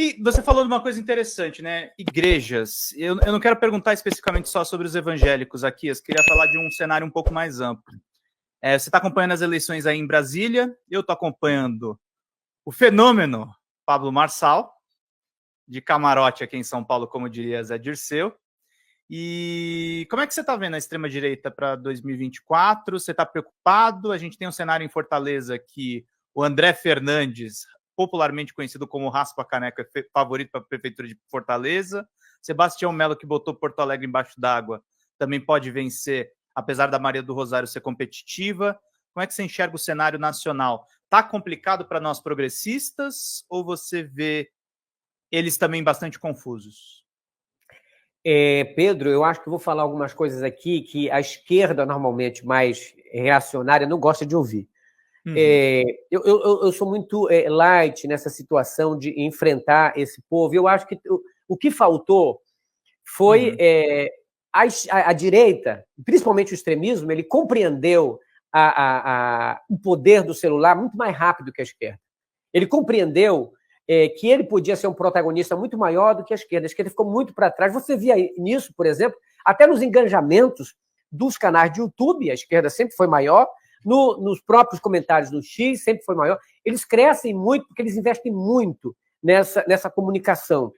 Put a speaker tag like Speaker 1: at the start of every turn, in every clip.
Speaker 1: E você falou de uma coisa interessante, né? Igrejas. Eu não quero perguntar especificamente só sobre os evangélicos aqui, eu queria falar de um cenário um pouco mais amplo. Você está acompanhando as eleições aí em Brasília, eu estou acompanhando o fenômeno Pablo Marçal, de camarote aqui em São Paulo, como diria Zé Dirceu. E como é que você está vendo a extrema-direita para 2024? Você está preocupado? A gente tem um cenário em Fortaleza que o André Fernandes, popularmente conhecido como Raspa Caneca, é favorito para a Prefeitura de Fortaleza. Sebastião Melo, que botou Porto Alegre embaixo d'água, também pode vencer, apesar da Maria do Rosário ser competitiva. Como é que você enxerga o cenário nacional? Está complicado para nós progressistas ou você vê eles também bastante confusos?
Speaker 2: Pedro, eu acho que vou falar algumas coisas aqui que a esquerda, normalmente mais reacionária, não gosta de ouvir. Uhum. Eu sou muito light nessa situação de enfrentar esse povo. Eu acho que o que faltou foi a direita, principalmente o extremismo, ele compreendeu o poder do celular muito mais rápido que a esquerda. Ele compreendeu que ele podia ser um protagonista muito maior do que a esquerda. A esquerda ficou muito para trás. Você via nisso, por exemplo, até nos engajamentos dos canais de YouTube, a esquerda sempre foi maior, nos próprios comentários do X sempre foi maior. Eles crescem muito porque eles investem muito nessa comunicação.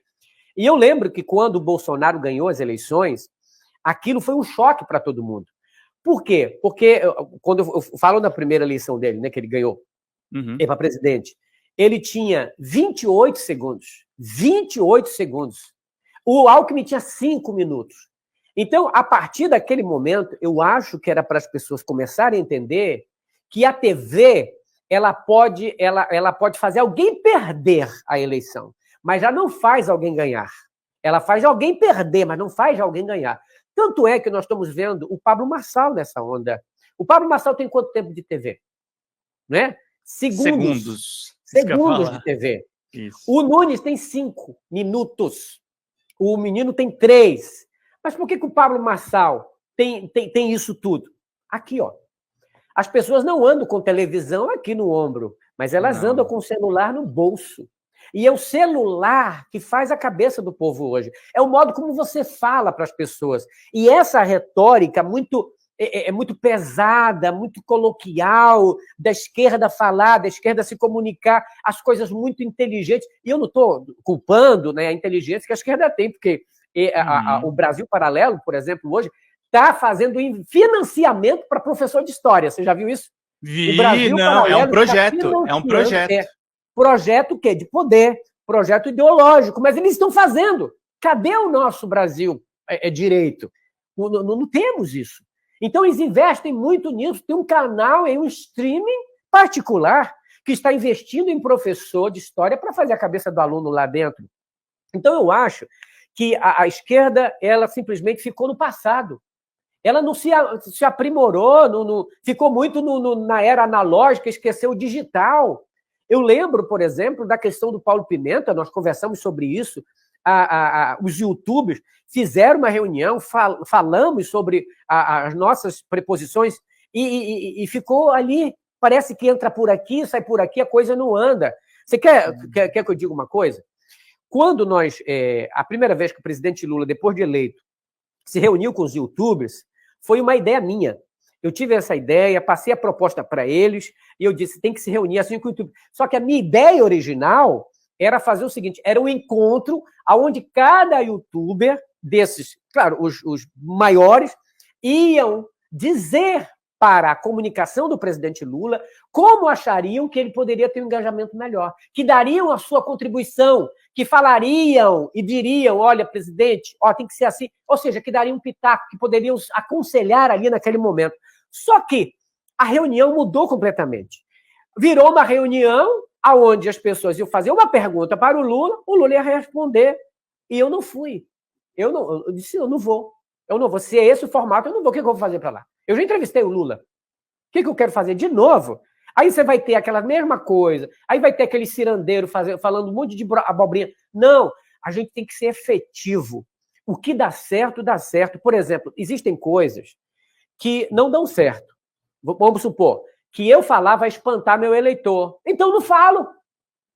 Speaker 2: E eu lembro que quando o Bolsonaro ganhou as eleições, aquilo foi um choque para todo mundo. Por quê? Porque quando eu falo da primeira eleição dele, né, que ele ganhou para presidente, ele tinha 28 segundos. 28 segundos. O Alckmin tinha 5 minutos. Então, a partir daquele momento, eu acho que era para as pessoas começarem a entender que a TV ela pode fazer alguém perder a eleição, mas já não faz alguém ganhar. Ela faz alguém perder, mas não faz alguém ganhar. Tanto é que nós estamos vendo o Pablo Marçal nessa onda. O Pablo Marçal tem quanto tempo de TV? Né? Segundos de TV. Isso. O Nunes tem 5 minutos. O menino tem 3. Mas por que o Pablo Marçal tem isso tudo? Aqui, ó. As pessoas não andam com televisão aqui no ombro, mas elas andam com o celular no bolso. E é o celular que faz a cabeça do povo hoje. É o modo como você fala para as pessoas. E essa retórica muito pesada, muito coloquial, da esquerda falar, da esquerda se comunicar, as coisas muito inteligentes. E eu não estou culpando, né, a inteligência que a esquerda tem, porque o Brasil Paralelo, por exemplo, hoje, está fazendo financiamento para professor de história. Você já viu isso?
Speaker 1: Vi, não, é um projeto. É um projeto.
Speaker 2: Projeto o quê? De poder, projeto ideológico, mas eles estão fazendo. Cadê o nosso Brasil direito? Não temos isso. Então, eles investem muito nisso. Tem um canal, um streaming particular que está investindo em professor de história para fazer a cabeça do aluno lá dentro. Então, eu acho que a esquerda ela simplesmente ficou no passado. Ela não se aprimorou, ficou muito na era analógica, esqueceu o digital. Eu lembro, por exemplo, da questão do Paulo Pimenta, nós conversamos sobre isso, os youtubers fizeram uma reunião, falamos sobre as nossas preposições e ficou ali, parece que entra por aqui, sai por aqui, a coisa não anda. Você quer que eu diga uma coisa? Quando a primeira vez que o presidente Lula, depois de eleito, se reuniu com os youtubers, foi uma ideia minha. Eu tive essa ideia, passei a proposta para eles, e eu disse, tem que se reunir assim com o YouTube. Só que a minha ideia original era fazer o seguinte, era um encontro onde cada youtuber desses, claro, os maiores, iam dizer para a comunicação do presidente Lula como achariam que ele poderia ter um engajamento melhor, que dariam a sua contribuição, que falariam e diriam, olha, presidente, tem que ser assim, ou seja, que dariam um pitaco, que poderiam aconselhar ali naquele momento. Só que a reunião mudou completamente. Virou uma reunião onde as pessoas iam fazer uma pergunta para o Lula ia responder, e eu não fui. Eu disse, eu não vou. Se é esse o formato, eu não vou. O que eu vou fazer para lá? Eu já entrevistei o Lula. O que eu quero fazer de novo? Aí você vai ter aquela mesma coisa, aí vai ter aquele cirandeiro falando um monte de abobrinha. Não, a gente tem que ser efetivo. O que dá certo, dá certo. Por exemplo, existem coisas que não dão certo. Vamos supor que eu falar vai espantar meu eleitor. Então, não falo.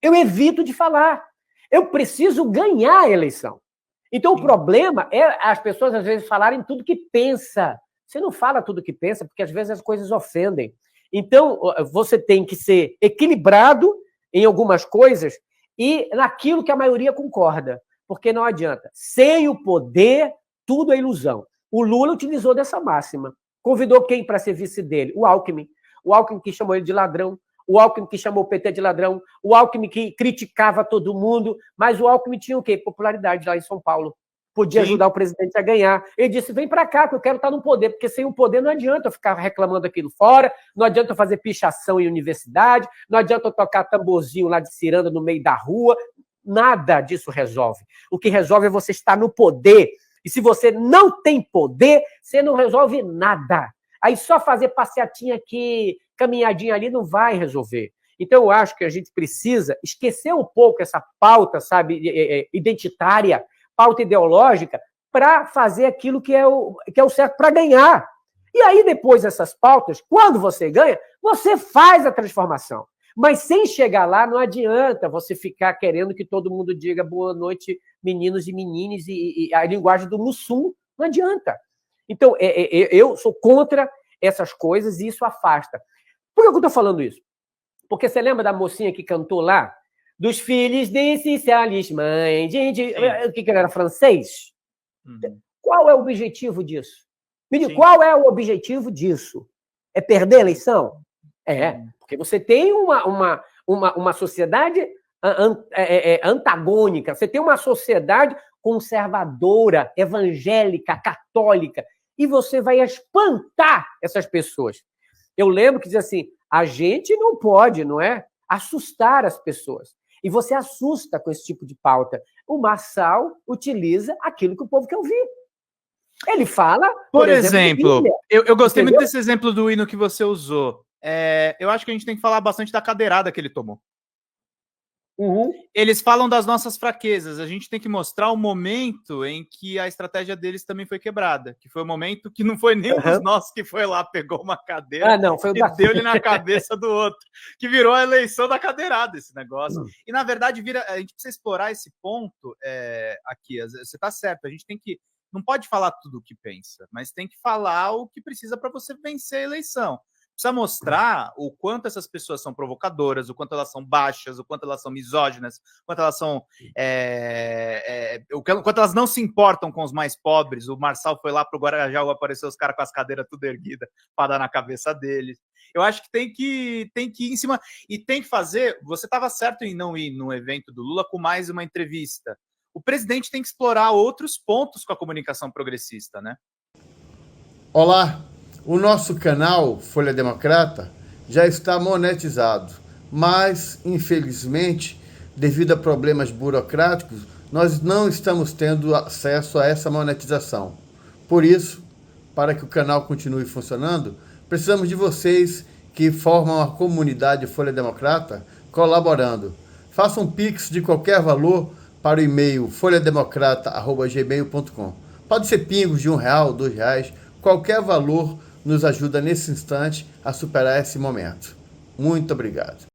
Speaker 2: Eu evito de falar. Eu preciso ganhar a eleição. Então, o problema é as pessoas, às vezes, falarem tudo que pensa. Você não fala tudo que pensa, porque, às vezes, as coisas ofendem. Então, você tem que ser equilibrado em algumas coisas e naquilo que a maioria concorda. Porque não adianta. Sem o poder, tudo é ilusão. O Lula utilizou dessa máxima. Convidou quem para ser vice dele? O Alckmin. O Alckmin que chamou ele de ladrão. O Alckmin que chamou o PT de ladrão. O Alckmin que criticava todo mundo. Mas o Alckmin tinha o quê? Popularidade lá em São Paulo. Podia ajudar o presidente a ganhar. Ele disse, vem para cá, que eu quero estar no poder. Porque sem o poder não adianta eu ficar reclamando aquilo fora, não adianta eu fazer pichação em universidade, não adianta eu tocar tamborzinho lá de ciranda no meio da rua. Nada disso resolve. O que resolve é você estar no poder. E se você não tem poder, você não resolve nada. Aí só fazer passeatinha aqui, caminhadinha ali, não vai resolver. Então, eu acho que a gente precisa esquecer um pouco essa pauta, sabe, identitária, pauta ideológica, para fazer aquilo que é o certo para ganhar. E aí, depois dessas pautas, quando você ganha, você faz a transformação. Mas sem chegar lá, não adianta você ficar querendo que todo mundo diga boa noite, meninos e meninas, e a linguagem do Mussum. Não adianta. Então, eu sou contra essas coisas e isso afasta. Por que eu estou falando isso? Porque você lembra da mocinha que cantou lá? Dos filhos de socialismo, mãe, gente, o que era francês? Qual é o objetivo disso? Qual é o objetivo disso? É perder a eleição? Porque você tem uma sociedade antagônica, você tem uma sociedade conservadora, evangélica, católica, e você vai espantar essas pessoas. Eu lembro que diz assim, a gente não pode, não é? Assustar as pessoas. E você assusta com esse tipo de pauta. O Marçal utiliza aquilo que o povo quer ouvir. Ele fala...
Speaker 1: Por exemplo, eu gostei muito desse exemplo do hino que você usou. Eu acho que a gente tem que falar bastante da cadeirada que ele tomou. Eles falam das nossas fraquezas. A gente tem que mostrar o momento em que a estratégia deles também foi quebrada. Que foi o momento que não foi nem um dos nossos que foi lá, pegou uma cadeira e deu-lhe na cabeça do outro. Que virou a eleição da cadeirada, esse negócio. E, na verdade, a gente precisa explorar esse ponto aqui. Você está certo, a gente tem que... Não pode falar tudo o que pensa, mas tem que falar o que precisa para você vencer a eleição. Precisa mostrar o quanto essas pessoas são provocadoras, o quanto elas são baixas, o quanto elas são misóginas, o quanto elas são... o quanto elas não se importam com os mais pobres. O Marçal foi lá pro Guarujá, apareceu os caras com as cadeiras tudo erguidas para dar na cabeça deles. Eu acho que tem que ir em cima e tem que fazer... Você estava certo em não ir no evento do Lula com mais uma entrevista. O presidente tem que explorar outros pontos com a comunicação progressista, né?
Speaker 3: Olá! O nosso canal Folha Democrata já está monetizado, mas, infelizmente, devido a problemas burocráticos, nós não estamos tendo acesso a essa monetização. Por isso, para que o canal continue funcionando, precisamos de vocês que formam a comunidade Folha Democrata colaborando. Façam um Pix de qualquer valor para o e-mail folhademocrata@gmail.com. Pode ser pingos de R$1, R$2, qualquer valor nos ajuda nesse instante a superar esse momento. Muito obrigado.